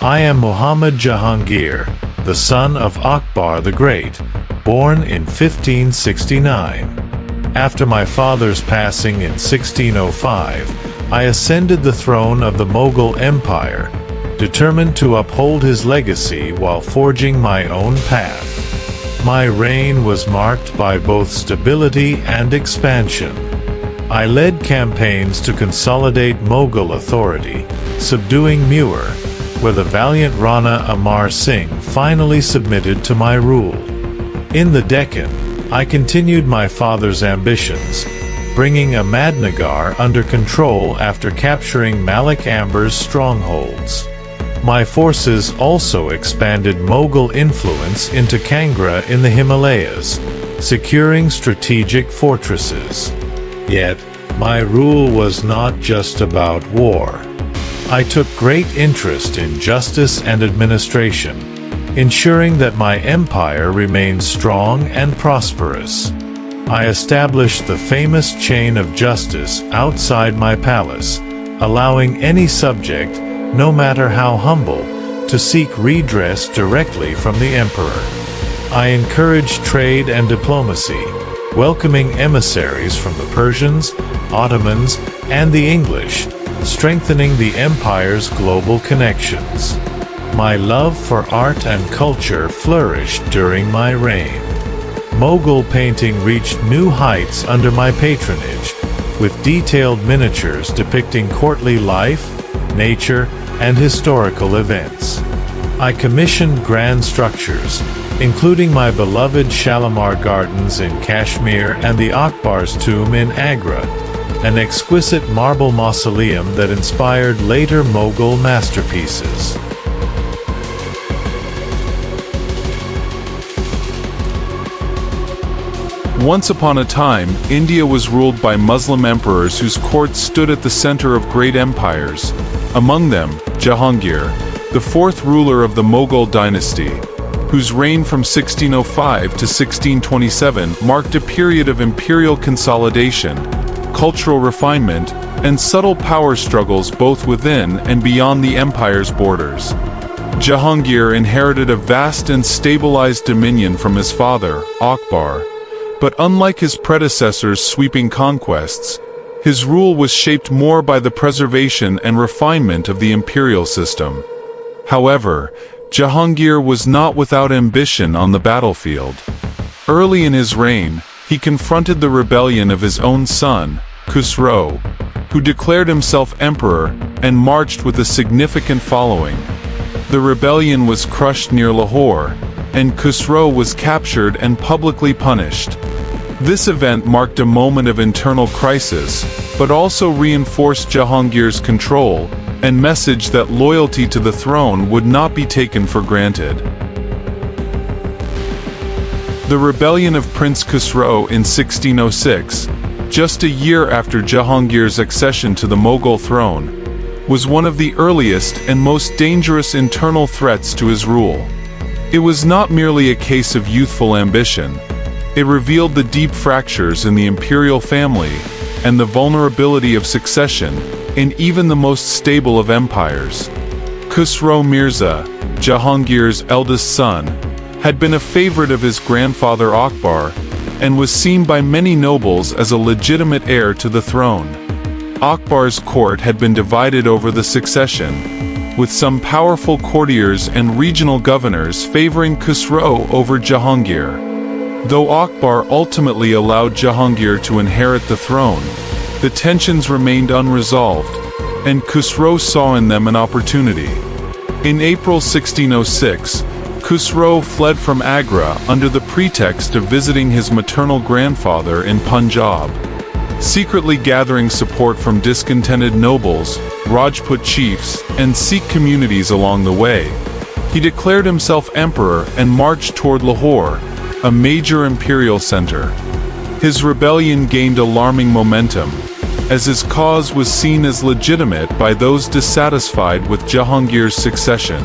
I am Muhammad Jahangir, the son of Akbar the Great, born in 1569. After my father's passing in 1605, I ascended the throne of the Mughal Empire, determined to uphold his legacy while forging my own path. My reign was marked by both stability and expansion. I led campaigns to consolidate Mughal authority, subduing Muir, where the valiant Rana Amar Singh finally submitted to my rule. In the Deccan, I continued my father's ambitions, bringing Ahmadnagar under control after capturing Malik Amber's strongholds. My forces also expanded Mughal influence into Kangra in the Himalayas, securing strategic fortresses. Yet, my rule was not just about war. I took great interest in justice and administration, ensuring that my empire remained strong and prosperous. I established the famous chain of justice outside my palace, allowing any subject, no matter how humble, to seek redress directly from the emperor. I encouraged trade and diplomacy, welcoming emissaries from the Persians, Ottomans, and the English, strengthening the empire's global connections. My love for art and culture flourished during my reign. Mughal painting reached new heights under my patronage, with detailed miniatures depicting courtly life, nature, and historical events. I commissioned grand structures, including my beloved Shalimar Gardens in Kashmir and the Akbar's tomb in Agra, an exquisite marble mausoleum that inspired later Mughal masterpieces. Once upon a time, India was ruled by Muslim emperors whose courts stood at the center of great empires. Among them, Jahangir, the fourth ruler of the Mughal dynasty, whose reign from 1605 to 1627 marked a period of imperial consolidation, cultural refinement, and subtle power struggles both within and beyond the empire's borders. Jahangir inherited a vast and stabilized dominion from his father, Akbar, but unlike his predecessors' sweeping conquests, his rule was shaped more by the preservation and refinement of the imperial system. However, Jahangir was not without ambition on the battlefield. Early in his reign, he confronted the rebellion of his own son, Khusrau, who declared himself emperor and marched with a significant following. The rebellion was crushed near Lahore, and Khusrau was captured and publicly punished. This event marked a moment of internal crisis, but also reinforced Jahangir's control and message that loyalty to the throne would not be taken for granted. The rebellion of Prince Khusrau in 1606, just a year after Jahangir's accession to the Mughal throne, was one of the earliest and most dangerous internal threats to his rule. It was not merely a case of youthful ambition. It revealed the deep fractures in the imperial family and the vulnerability of succession in even the most stable of empires. Khusrau Mirza, Jahangir's eldest son, had been a favorite of his grandfather Akbar and was seen by many nobles as a legitimate heir to the throne. Akbar's court had been divided over the succession, with some powerful courtiers and regional governors favoring Khusrau over Jahangir. Though Akbar ultimately allowed Jahangir to inherit the throne, the tensions remained unresolved, and Khusrau saw in them an opportunity. In April 1606, Khusrau fled from Agra under the pretext of visiting his maternal grandfather in Punjab. Secretly gathering support from discontented nobles, Rajput chiefs, and Sikh communities along the way, he declared himself emperor and marched toward Lahore, a major imperial center. His rebellion gained alarming momentum, as his cause was seen as legitimate by those dissatisfied with Jahangir's succession.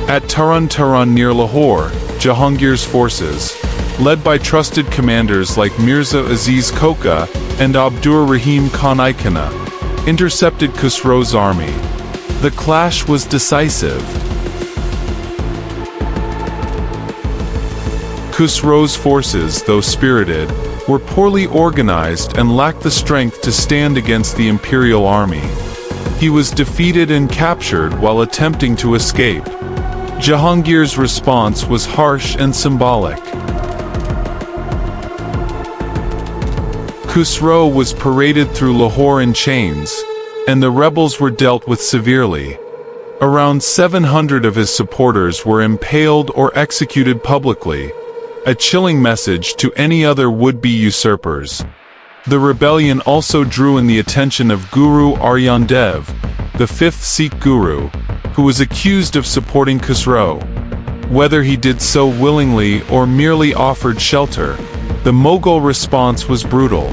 At Taran Taran near Lahore, Jahangir's forces, led by trusted commanders like Mirza Aziz Koka and Abdur Rahim Khan Ikana, intercepted Khusrau's army. The clash was decisive. Khusrau's forces, though spirited, were poorly organized and lacked the strength to stand against the imperial army. He was defeated and captured while attempting to escape. Jahangir's response was harsh and symbolic. Khusrau was paraded through Lahore in chains, and the rebels were dealt with severely. Around 700 of his supporters were impaled or executed publicly, a chilling message to any other would-be usurpers. The rebellion also drew in the attention of Guru Arjan Dev, the fifth Sikh guru, who was accused of supporting Khusrau. Whether he did so willingly or merely offered shelter, the Mughal response was brutal.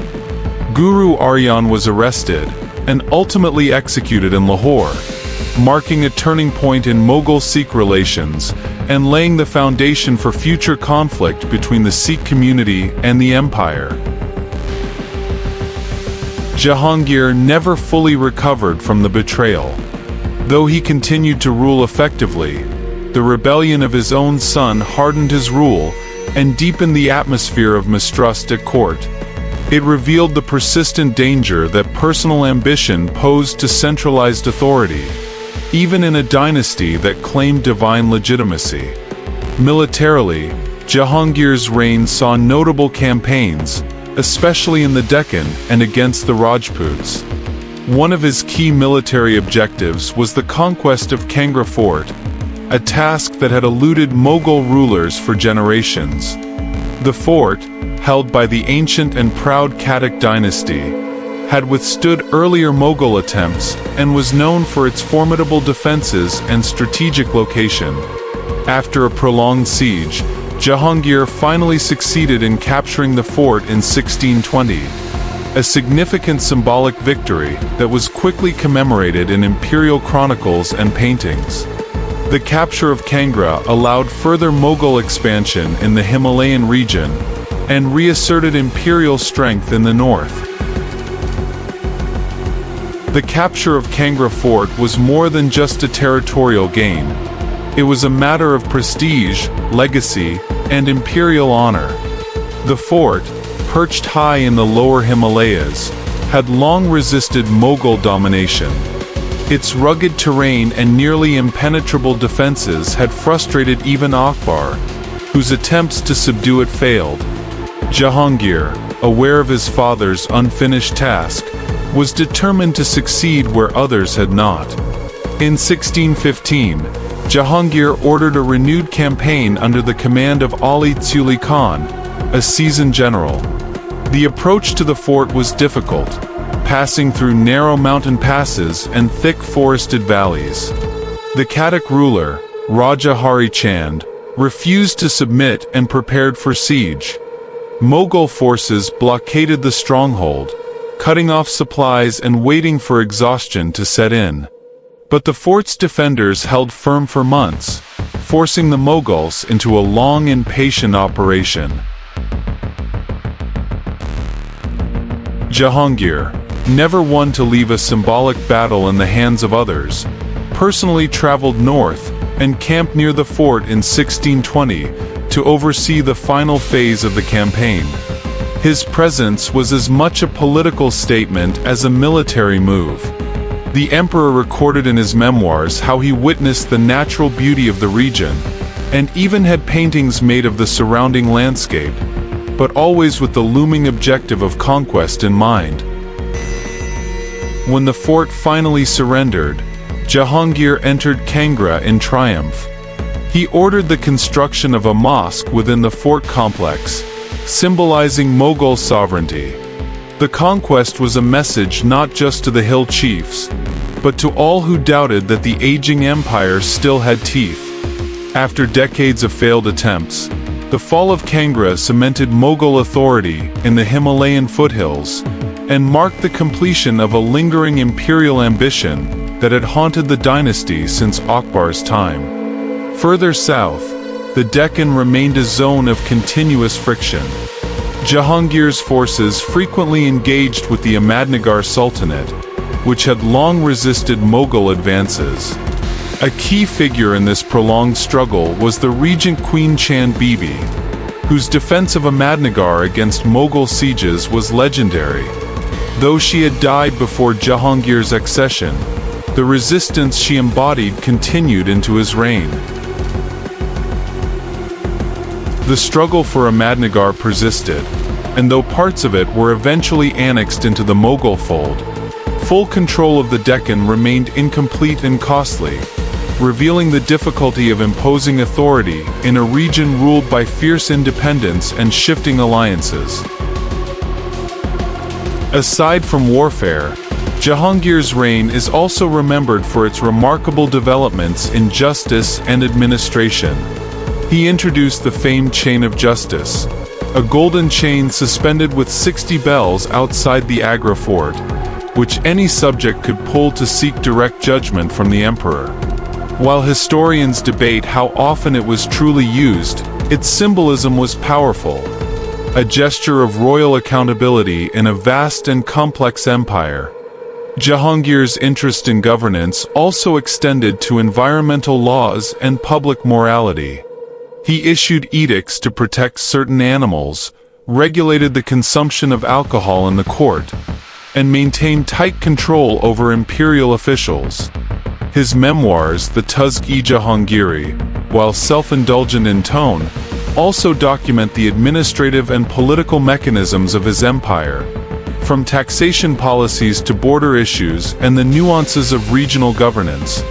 Guru Arjan was arrested and ultimately executed in Lahore, marking a turning point in Mughal-Sikh relations and laying the foundation for future conflict between the Sikh community and the empire. Jahangir never fully recovered from the betrayal. Though he continued to rule effectively, the rebellion of his own son hardened his rule and deepened the atmosphere of mistrust at court. It revealed the persistent danger that personal ambition posed to centralized authority, even in a dynasty that claimed divine legitimacy. Militarily, Jahangir's reign saw notable campaigns, especially in the Deccan and against the Rajputs. One of his key military objectives was the conquest of Kangra Fort, a task that had eluded Mughal rulers for generations. The fort, held by the ancient and proud Katak dynasty, had withstood earlier Mughal attempts and was known for its formidable defenses and strategic location. After a prolonged siege, Jahangir finally succeeded in capturing the fort in 1620, a significant symbolic victory that was quickly commemorated in imperial chronicles and paintings. The capture of Kangra allowed further Mughal expansion in the Himalayan region and reasserted imperial strength in the north. The capture of Kangra Fort was more than just a territorial gain. It was a matter of prestige, legacy, and imperial honor. The fort, perched high in the lower Himalayas, had long resisted Mughal domination. Its rugged terrain and nearly impenetrable defenses had frustrated even Akbar, whose attempts to subdue it failed. Jahangir, aware of his father's unfinished task, was determined to succeed where others had not. In 1615, Jahangir ordered a renewed campaign under the command of Ali Tsuli Khan, a seasoned general. The approach to the fort was difficult, passing through narrow mountain passes and thick forested valleys. The Katak ruler, Raja Hari Chand, refused to submit and prepared for siege. Mughal forces blockaded the stronghold, cutting off supplies and waiting for exhaustion to set in. But the fort's defenders held firm for months, forcing the Mughals into a long and patient operation. Jahangir, never one to leave a symbolic battle in the hands of others, personally traveled north and camped near the fort in 1620 to oversee the final phase of the campaign. His presence was as much a political statement as a military move. The emperor recorded in his memoirs how he witnessed the natural beauty of the region, and even had paintings made of the surrounding landscape, but always with the looming objective of conquest in mind. When the fort finally surrendered, Jahangir entered Kangra in triumph. He ordered the construction of a mosque within the fort complex, symbolizing Mughal sovereignty. The conquest was a message not just to the hill chiefs, but to all who doubted that the aging empire still had teeth. After decades of failed attempts, the fall of Kangra cemented Mughal authority in the Himalayan foothills and marked the completion of a lingering imperial ambition that had haunted the dynasty since Akbar's time. Further south, the Deccan remained a zone of continuous friction. Jahangir's forces frequently engaged with the Ahmadnagar Sultanate, which had long resisted Mughal advances. A key figure in this prolonged struggle was the regent Queen Chand Bibi. whose defense of Ahmadnagar against Mughal sieges was legendary. Though she had died before Jahangir's accession, the resistance she embodied continued into his reign. The struggle for Ahmadnagar persisted, and though parts of it were eventually annexed into the Mughal fold, full control of the Deccan remained incomplete and costly, revealing the difficulty of imposing authority in a region ruled by fierce independence and shifting alliances. Aside from warfare, Jahangir's reign is also remembered for its remarkable developments in justice and administration. He introduced the famed chain of justice, a golden chain suspended with 60 bells outside the Kangra Fort, which any subject could pull to seek direct judgment from the emperor. While historians debate how often it was truly used, its symbolism was powerful, a gesture of royal accountability in a vast and complex empire. Jahangir's interest in governance also extended to environmental laws and public morality. He issued edicts to protect certain animals, regulated the consumption of alcohol in the court, and maintained tight control over imperial officials. His memoirs, the Tazk-e-Jahangiri, while self-indulgent in tone, also document the administrative and political mechanisms of his empire, from taxation policies to border issues and the nuances of regional governance.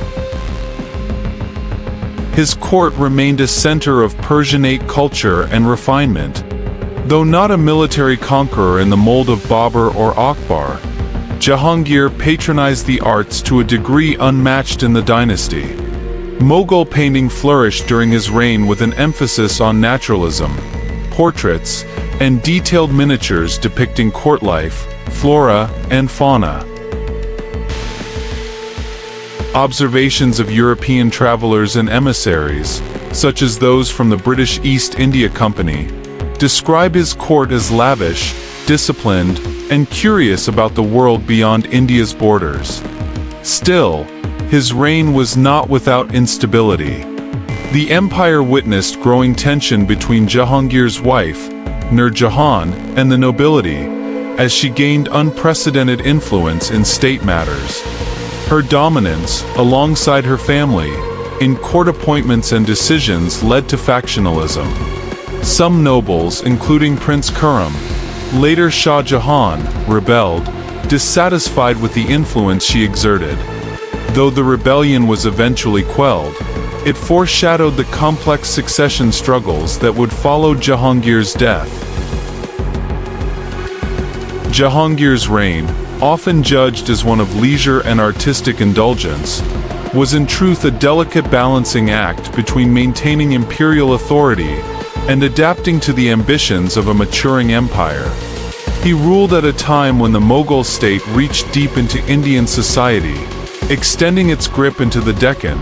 His court remained a center of Persianate culture and refinement. Though not a military conqueror in the mold of Babur or Akbar, Jahangir patronized the arts to a degree unmatched in the dynasty. Mughal painting flourished during his reign with an emphasis on naturalism, portraits, and detailed miniatures depicting court life, flora, and fauna. Observations of European travelers and emissaries, such as those from the British East India Company, describe his court as lavish, disciplined, and curious about the world beyond India's borders. Still, his reign was not without instability. The empire witnessed growing tension between Jahangir's wife, Nur Jahan, and the nobility, as she gained unprecedented influence in state matters. Her dominance, alongside her family, in court appointments and decisions led to factionalism. Some nobles, including Prince Khurram, later Shah Jahan, rebelled, dissatisfied with the influence she exerted. Though the rebellion was eventually quelled, it foreshadowed the complex succession struggles that would follow Jahangir's death. Jahangir's reign, often judged as one of leisure and artistic indulgence, was in truth a delicate balancing act between maintaining imperial authority and adapting to the ambitions of a maturing empire. He ruled at a time when the Mughal state reached deep into Indian society, extending its grip into the Deccan,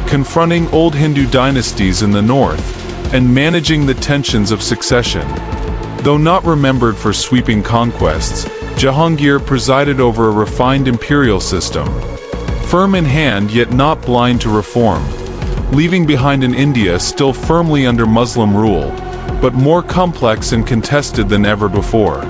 confronting old Hindu dynasties in the north, and managing the tensions of succession. Though not remembered for sweeping conquests, Jahangir presided over a refined imperial system, firm in hand yet not blind to reform, leaving behind an India still firmly under Muslim rule, but more complex and contested than ever before.